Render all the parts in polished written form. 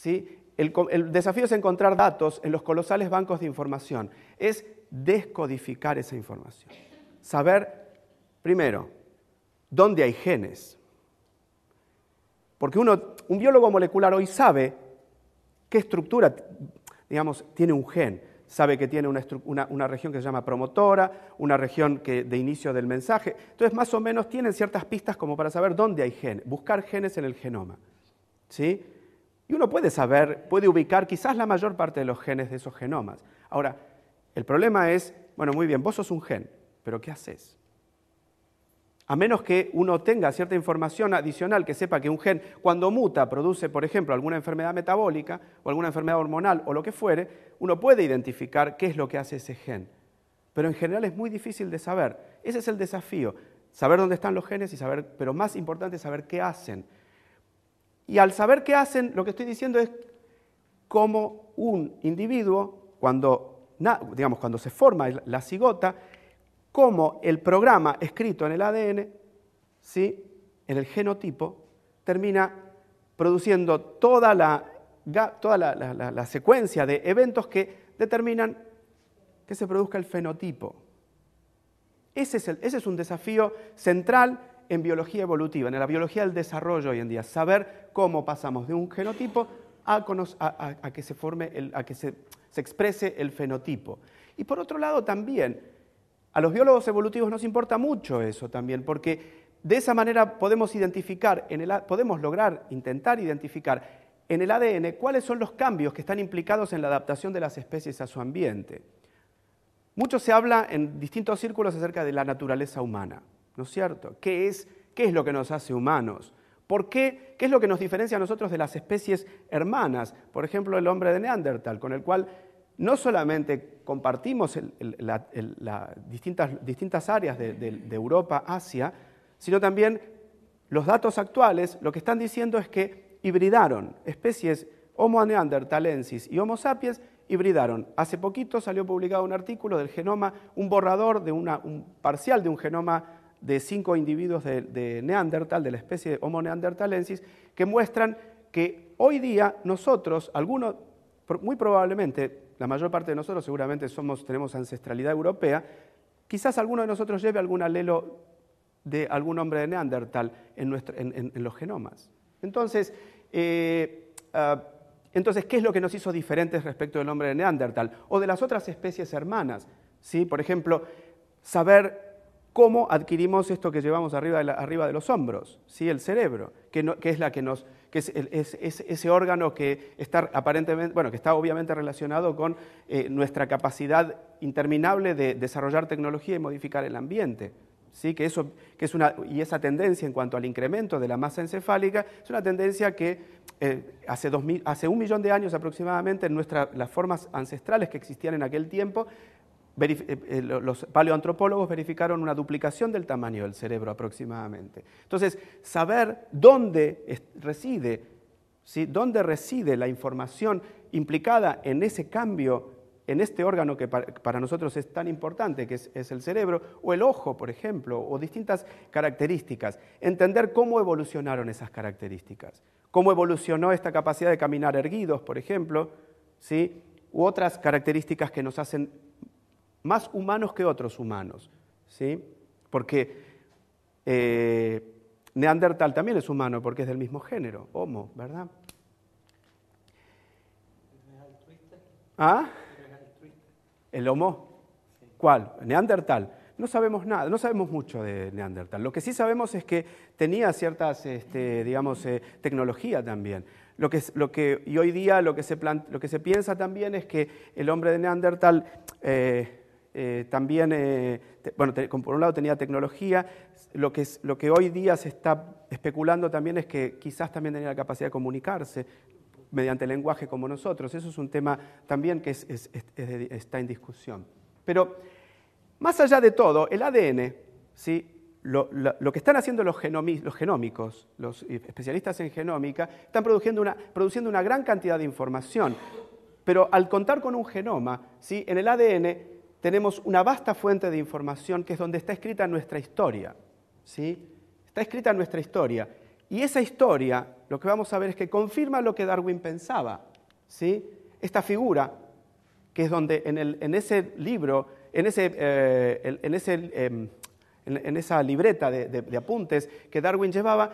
¿sí? El desafío es encontrar datos en los colosales bancos de información. Es descodificar esa información. Saber, primero, dónde hay genes. Porque un biólogo molecular hoy sabe qué estructura, digamos, tiene un gen. Sabe que tiene una región que se llama promotora, una región de inicio del mensaje. Entonces, más o menos, tienen ciertas pistas como para saber dónde hay genes, buscar genes en el genoma. ¿Sí? Y uno puede ubicar quizás la mayor parte de los genes de esos genomas. Ahora, el problema es, bueno, muy bien, vos sos un gen, pero ¿qué haces? A menos que uno tenga cierta información adicional que sepa que un gen, cuando muta, produce, por ejemplo, alguna enfermedad metabólica o alguna enfermedad hormonal o lo que fuere, uno puede identificar qué es lo que hace ese gen. Pero en general es muy difícil de saber. Ese es el desafío, saber dónde están los genes, pero más importante es saber qué hacen. Y al saber qué hacen, lo que estoy diciendo es cómo un individuo, cuando se forma la cigota, cómo el programa escrito en el ADN, ¿sí?, en el genotipo, termina produciendo toda la secuencia de eventos que determinan que se produzca el fenotipo. Ese es un desafío central en biología evolutiva, en la biología del desarrollo hoy en día, saber cómo pasamos de un genotipo a que se forme, a que se exprese el fenotipo. Y por otro lado también, a los biólogos evolutivos nos importa mucho eso también, porque de esa manera podemos intentar identificar en el ADN cuáles son los cambios que están implicados en la adaptación de las especies a su ambiente. Mucho se habla en distintos círculos acerca de la naturaleza humana, ¿no es cierto? ¿Qué es lo que nos hace humanos? ¿Por qué? ¿Qué es lo que nos diferencia a nosotros de las especies hermanas? Por ejemplo, el hombre de Neandertal, con el cual no solamente compartimos distintas áreas de Europa, Asia, sino también los datos actuales lo que están diciendo es que hibridaron especies Homo neanderthalensis y Homo sapiens, hibridaron. Hace poquito salió publicado un artículo del genoma, un borrador de un parcial de un genoma de 5 individuos de Neandertal, de la especie Homo neanderthalensis, que muestran que hoy día nosotros, algunos, muy probablemente, la mayor parte de nosotros seguramente tenemos ancestralidad europea, quizás alguno de nosotros lleve algún alelo de algún hombre de Neandertal en los genomas. Entonces, ¿qué es lo que nos hizo diferentes respecto del hombre de Neandertal o de las otras especies hermanas? ¿Sí? Por ejemplo, saber cómo adquirimos esto que llevamos arriba de los hombros, ¿sí? El cerebro, que es ese órgano que está que está obviamente relacionado con nuestra capacidad interminable de desarrollar tecnología y modificar el ambiente. ¿Sí? Y esa tendencia en cuanto al incremento de la masa encefálica es una tendencia que hace 1 millón de años aproximadamente en las formas ancestrales que existían en aquel tiempo, los paleoantropólogos verificaron una duplicación del tamaño del cerebro aproximadamente. Entonces, saber dónde reside, ¿sí?, dónde reside la información implicada en ese cambio, en este órgano que para nosotros es tan importante, que es el cerebro, o el ojo, por ejemplo, o distintas características. Entender cómo evolucionaron esas características, cómo evolucionó esta capacidad de caminar erguidos, por ejemplo, ¿sí?, u otras características que nos hacen más humanos que otros humanos, ¿sí? Porque Neandertal también es humano, porque es del mismo género, Homo, ¿verdad? ¿Ah? ¿El Homo? ¿Cuál? ¿Neandertal? No sabemos nada, no sabemos mucho de Neandertal. Lo que sí sabemos es que tenía ciertas, tecnología también. Y hoy día lo que se piensa también es que el hombre de Neandertal por un lado tenía tecnología, lo que hoy día se está especulando también es que quizás también tenía la capacidad de comunicarse mediante el lenguaje como nosotros. Eso es un tema también que está en discusión. Pero más allá de todo, el ADN, ¿sí?, lo que están haciendo los genómicos, los especialistas en genómica, están produciendo una gran cantidad de información. Pero al contar con un genoma, ¿sí?, en el ADN tenemos una vasta fuente de información que es donde está escrita nuestra historia, ¿sí? Está escrita nuestra historia. Y esa historia, lo que vamos a ver es que confirma lo que Darwin pensaba, ¿sí? Esta figura, que es donde en ese libro, en esa libreta de apuntes que Darwin llevaba,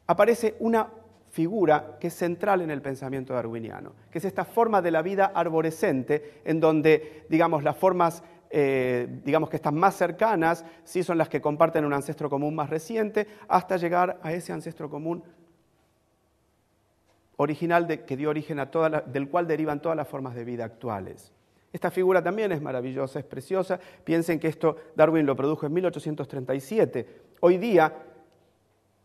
aparece una figura que es central en el pensamiento darwiniano, que es esta forma de la vida arborescente, en donde, digamos, las formas digamos que están más cercanas, sí son las que comparten un ancestro común más reciente, hasta llegar a ese ancestro común original que dio origen a del cual derivan todas las formas de vida actuales. Esta figura también es maravillosa, es preciosa. Piensen que esto Darwin lo produjo en 1837. Hoy día,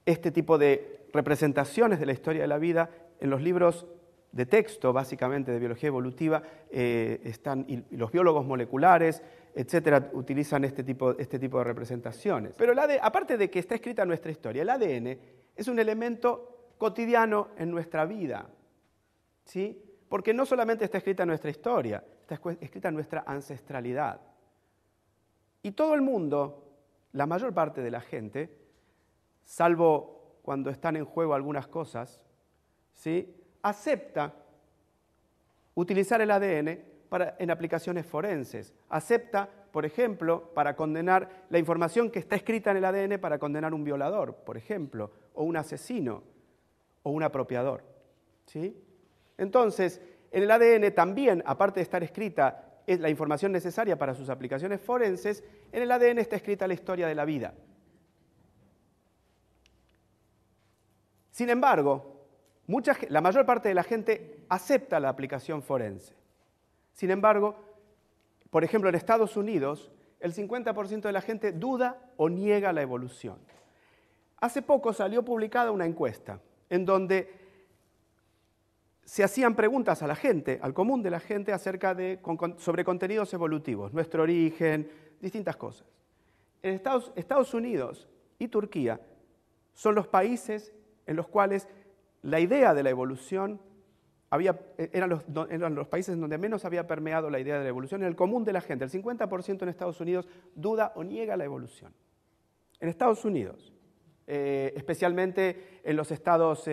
este tipo de representaciones de la historia de la vida en los libros de texto, básicamente de biología evolutiva, están, y los biólogos moleculares, etcétera, utilizan este tipo de representaciones. Pero aparte de que está escrita nuestra historia, el ADN es un elemento cotidiano en nuestra vida, ¿sí? Porque no solamente está escrita nuestra historia, está escrita nuestra ancestralidad. Y todo el mundo, la mayor parte de la gente, salvo cuando están en juego algunas cosas, ¿sí?, acepta utilizar el ADN en aplicaciones forenses. Acepta, por ejemplo, para condenar la información que está escrita en el ADN para condenar un violador, por ejemplo, o un asesino, o un apropiador, ¿sí? Entonces, en el ADN también, aparte de estar escrita la información necesaria para sus aplicaciones forenses, en el ADN está escrita la historia de la vida. Sin embargo, la mayor parte de la gente acepta la aplicación forense. Sin embargo, por ejemplo, en Estados Unidos, el 50% de la gente duda o niega la evolución. Hace poco salió publicada una encuesta en donde se hacían preguntas a la gente, al común de la gente, sobre contenidos evolutivos, nuestro origen, distintas cosas. En Estados Unidos y Turquía son los países en los cuales la idea de la evolución eran los países en donde menos había permeado la idea de la evolución, en el común de la gente. El 50% en Estados Unidos duda o niega la evolución. En Estados Unidos, especialmente en los estados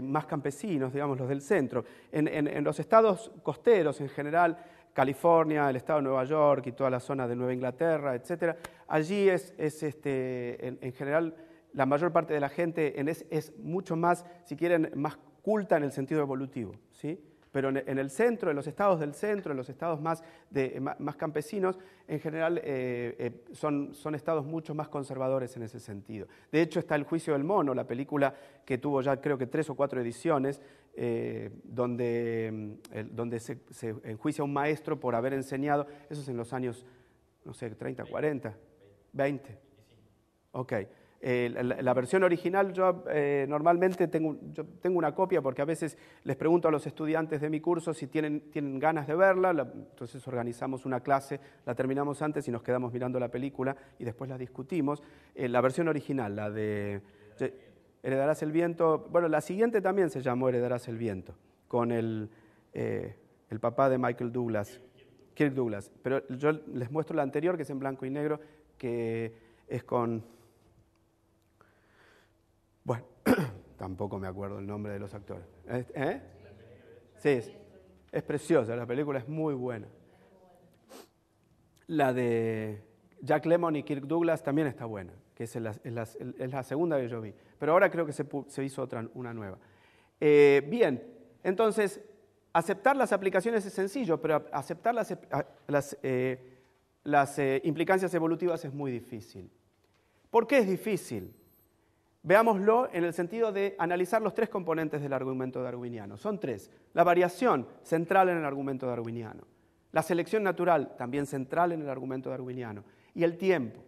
más campesinos, digamos, los del centro. En los estados costeros, en general, California, el estado de Nueva York y toda la zona de Nueva Inglaterra, etc., allí en general, la mayor parte de la gente es mucho más, si quieren, más culta en el sentido evolutivo, ¿sí? Pero en el centro, en los estados del centro, en los estados más campesinos, en general son estados mucho más conservadores en ese sentido. De hecho, está El juicio del mono, la película que tuvo ya creo que 3 o 4 ediciones, donde se enjuicia a un maestro por haber enseñado, eso es en los años, no sé, 30, 40, 20. Ok. La versión original, yo normalmente tengo una copia porque a veces les pregunto a los estudiantes de mi curso si tienen ganas de verla, entonces organizamos una clase, la terminamos antes y nos quedamos mirando la película y después la discutimos. La versión original, la de Heredarás el viento, bueno, la siguiente también se llamó Heredarás el viento, con el papá de Michael Douglas, Kirk Douglas, pero yo les muestro la anterior que es en blanco y negro, que es con... Bueno, tampoco me acuerdo el nombre de los actores. Sí, es preciosa, la película es muy buena. La de Jack Lemmon y Kirk Douglas también está buena, que es la segunda que yo vi. Pero ahora creo que se hizo una nueva. Bien, entonces, aceptar las aplicaciones es sencillo, pero aceptar las implicancias evolutivas es muy difícil. ¿Por qué es difícil? Veámoslo en el sentido de analizar los 3 componentes del argumento darwiniano. Son 3. La variación, central en el argumento darwiniano. La selección natural, también central en el argumento darwiniano. Y el tiempo.